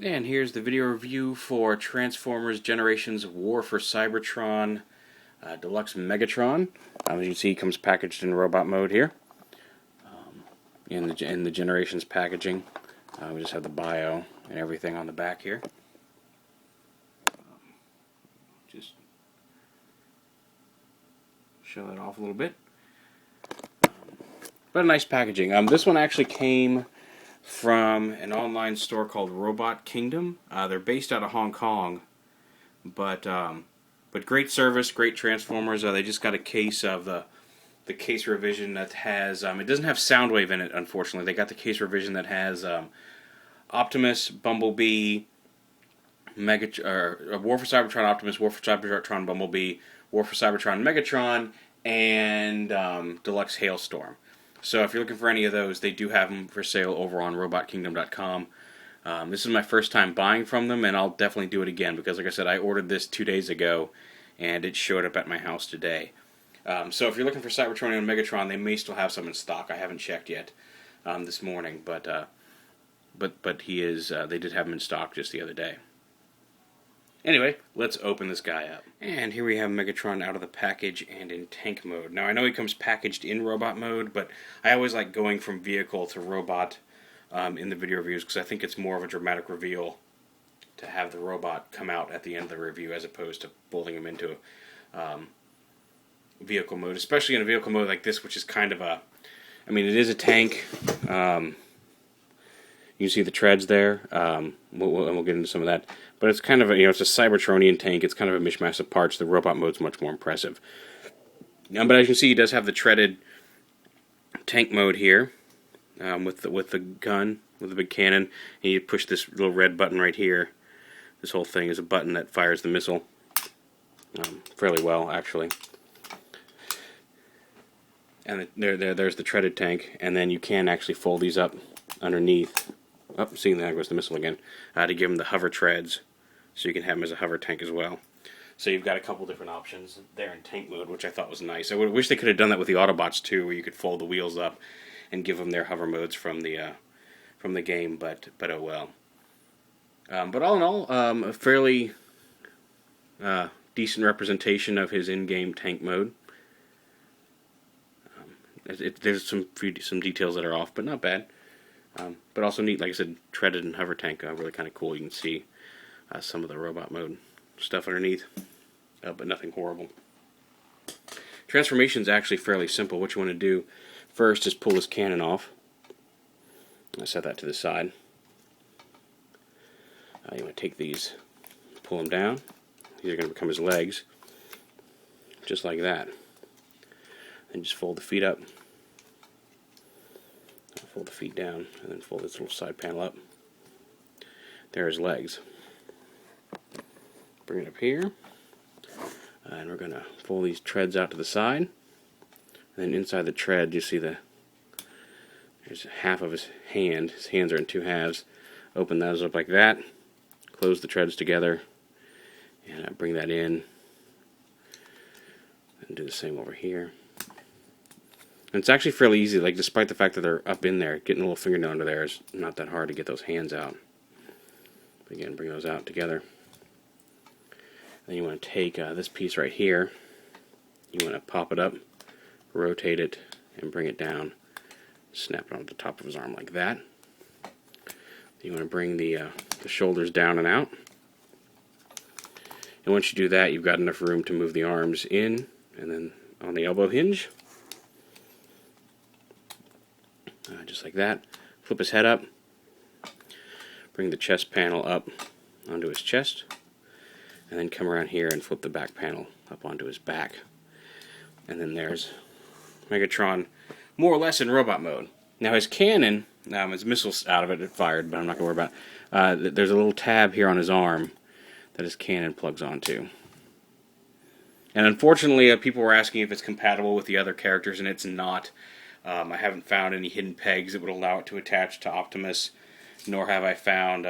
And here's the video review for Transformers Generations War for Cybertron Deluxe Megatron. As you can see, he comes packaged in robot mode here. In the Generations packaging, we just have the bio and everything on the back here. Just show that off a little bit. But a nice packaging. This one actually came from an online store called Robot Kingdom. They're based out of Hong Kong, but great service, great Transformers. They just got a case of the case revision that has it doesn't have Soundwave in it, unfortunately. They got the case revision that has Optimus, Bumblebee, War for Cybertron Optimus, War for Cybertron Bumblebee, War for Cybertron Megatron, and Deluxe Hailstorm. So if you're looking for any of those, they do have them for sale over on robotkingdom.com. This is my first time buying from them, and I'll definitely do it again because, like I said, I ordered this 2 days ago, and it showed up at my house today. So if you're looking for Cybertron and Megatron, they may still have some in stock. I haven't checked yet this morning, but he is. They did have him in stock just the other day. Anyway, let's open this guy up. And here we have Megatron out of the package and in tank mode. Now, I know he comes packaged in robot mode, but I always like going from vehicle to robot in the video reviews because I think it's more of a dramatic reveal to have the robot come out at the end of the review as opposed to folding him into vehicle mode, especially in a vehicle mode like this, which is kind of a... I mean, it is a tank. You can see the treads there, and we'll get into some of that. But it's kind of a, it's a Cybertronian tank. It's kind of a mishmash of parts. The robot mode's much more impressive. But as you can see, he does have the treaded tank mode here, with the gun, with the big cannon. And you push this little red button right here. This whole thing is a button that fires the missile fairly well, actually. And there's the treaded tank, and then you can actually fold these up underneath. Oh, see, there goes the missile again. To give them the hover treads, so you can have them as a hover tank as well. So you've got a couple different options there in tank mode, which I thought was nice. I wish they could have done that with the Autobots too, where you could fold the wheels up and give them their hover modes from the game. But oh well. But all in all, a fairly decent representation of his in-game tank mode. There's some details that are off, but not bad. But also neat, like I said, treaded and hover tank, really kind of cool. You can see some of the robot mode stuff underneath, but nothing horrible. Transformation is actually fairly simple. What you want to do first is pull this cannon off. I set that to the side. You want to take these, pull them down. These are going to become his legs, just like that. And just fold the feet up. Fold the feet down, and then fold this little side panel up. There are his legs. Bring it up here, and we're going to fold these treads out to the side. And then inside the tread, you see there's half of his hand. His hands are in two halves. Open those up like that. Close the treads together, and bring that in. And do the same over here. And it's actually fairly easy, like despite the fact that they're up in there, getting a little fingernail under there is not that hard to get those hands out. But again, bring those out together. Then you want to take this piece right here, you want to pop it up, rotate it, and bring it down. Snap it onto the top of his arm like that. You want to bring the shoulders down and out. And once you do that, you've got enough room to move the arms in, and then on the elbow hinge. Just like that. Flip his head up. Bring the chest panel up onto his chest. And then come around here and flip the back panel up onto his back. And then there's Megatron more or less in robot mode. Now his cannon, his missile's out of it fired, but I'm not going to worry about it. There's a little tab here on his arm that his cannon plugs onto. And unfortunately, people were asking if it's compatible with the other characters, and it's not. I haven't found any hidden pegs that would allow it to attach to Optimus, nor have I found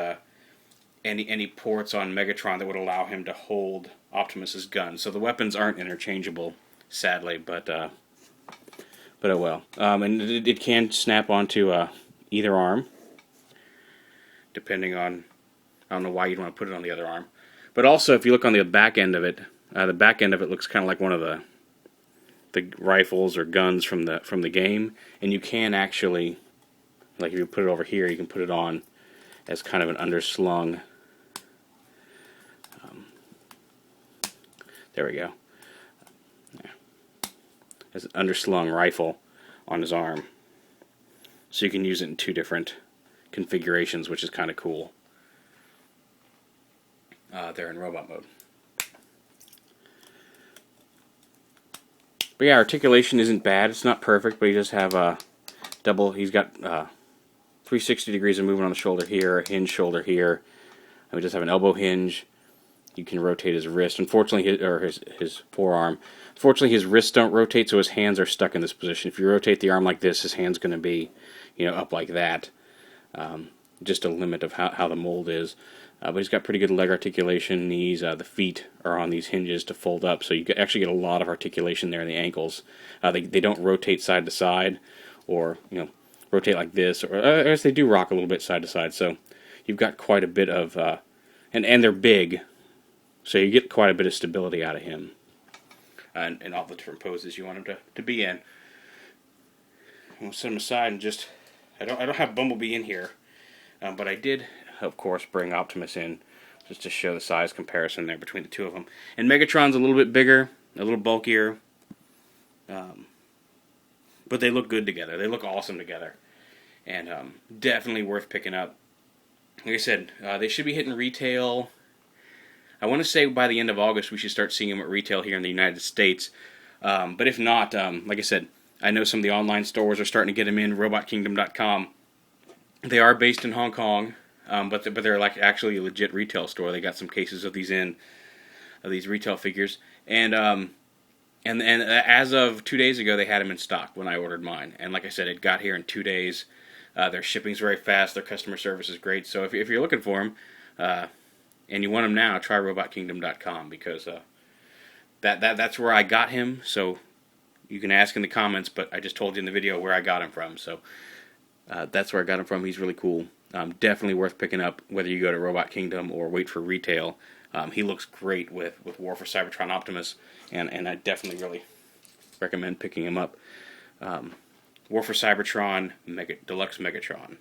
any ports on Megatron that would allow him to hold Optimus's gun. So the weapons aren't interchangeable, sadly, but oh well. And it can snap onto either arm, depending on I don't know why you'd want to put it on the other arm. But also, if you look on the back end of it, the back end of it looks kind of like one of the rifles or guns from the game, and you can actually, like if you put it over here, you can put it on as kind of an underslung. There we go. Yeah. As an underslung rifle on his arm, so you can use it in 2 different configurations, which is kind of cool. They're in robot mode. But yeah, articulation isn't bad. It's not perfect, but he does have a double. He's got 360 degrees of movement on the shoulder here, a hinge shoulder here. And he does have an elbow hinge. You can rotate his wrist. Unfortunately, his forearm. Unfortunately, his wrists don't rotate, so his hands are stuck in this position. If you rotate the arm like this, his hand's going to be, up like that. Just a limit of how the mold is. But he's got pretty good leg articulation. Knees, the feet are on these hinges to fold up, so you actually get a lot of articulation there in the ankles. They don't rotate side to side, or rotate like this, or I guess they do rock a little bit side to side. So you've got quite a bit of, and they're big, so you get quite a bit of stability out of him, and all the different poses you want him to be in. I'm gonna set him aside and just, I don't have Bumblebee in here, but I did, of course, bring Optimus in just to show the size comparison there between the 2 of them. And Megatron's a little bit bigger, a little bulkier, but they look good together. They look awesome together, and definitely worth picking up. Like I said, they should be hitting retail. I want to say by the end of August we should start seeing them at retail here in the United States. But if not, like I said, I know some of the online stores are starting to get them in. RobotKingdom.com. They are based in Hong Kong, but they're like actually a legit retail store. They got some cases of these retail figures, and as of 2 days ago, they had them in stock when I ordered mine. And like I said, it got here in 2 days. Their shipping's very fast. Their customer service is great. So if you're looking for them, and you want him now, try RobotKingdom.com, because that's where I got him. So you can ask in the comments, but I just told you in the video where I got him from. So that's where I got him from. He's really cool. Definitely worth picking up, whether you go to Robot Kingdom or wait for retail. He looks great with War for Cybertron Optimus, and I definitely really recommend picking him up. War for Cybertron Deluxe Megatron.